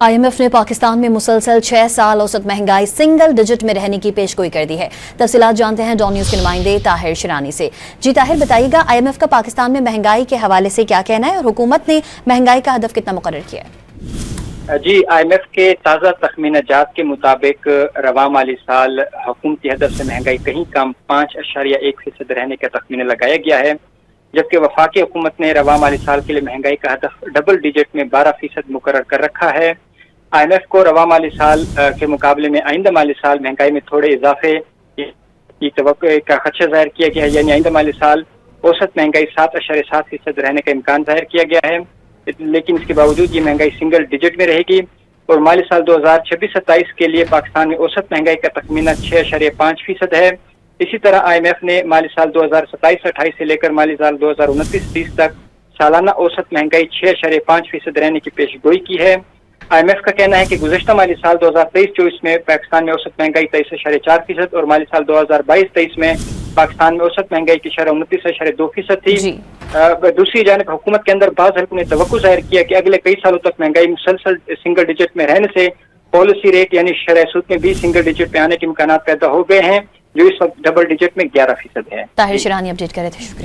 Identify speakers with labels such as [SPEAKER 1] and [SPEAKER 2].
[SPEAKER 1] IMF ने पाकिस्तान में मुसलसल 6 साल औसत महंगाई सिंगल डिजिट में रहने की पेशगोई कर दी है। तफसीलात जानते हैं डॉन न्यूज के नुमाइंदे ताहिर शिरानी से। जी ताहिर, बताइएगा IMF का पाकिस्तान में महंगाई के हवाले से क्या कहना है और हुकूमत ने महंगाई का हदफ कितना मुकर्रर किया है?
[SPEAKER 2] जी, IMF के ताज़ा तखमीनाजात के मुताबिक रवा माली साल हुकूमती हदफ से महंगाई कहीं कम 5.1% रहने का तखमीना लगाया गया है, जबकि वफाकी हुकूमत ने रवा माली साल के लिए महंगाई का हदफ डबल डिजिट में 12% मुकर्रर कर रखा है। IMF को रवा माली साल के मुकाबले में आइंदा माली साल महंगाई में थोड़े इजाफे की तवक्को का खदशा जाहिर किया गया है, यानी आइंदा माली साल औसत महंगाई 7.7% रहने का इम्कान जाहिर किया गया है, लेकिन इसके बावजूद ये महंगाई सिंगल डिजिट में रहेगी और माली साल 2026-27 के लिए पाकिस्तान में औसत महंगाई का तखमीना 6.5% है। इसी तरह IMF ने माली साल 2027-28 से लेकर माली साल 2029-30 तक सालाना औसत महंगाई 6.5% रहने की पेशगोई की है। IMF का कहना है कि गुज़श्ता माली साल 2023-24 में पाकिस्तान में औसत महंगाई 23.4% और माली साल 2022-23 में पाकिस्तान में औसत महंगाई की शरह 29.2% थी। दूसरी जानिब हुकूमत के अंदर बाज़ हल्कों ने तवक्को जाहिर किया कि अगले कई सालों तक महंगाई मुसलसल सिंगल डिजिट में रहने से पॉलिसी रेट यानी शरह सूद में भी सिंगल डिजिट में आने के इम्कान पैदा हो गए हैं, जो इस वक्त डबल डिजिट में 11% है।
[SPEAKER 1] ताहिर शिरानी अपडेट कर रहे थे, शुक्रिया।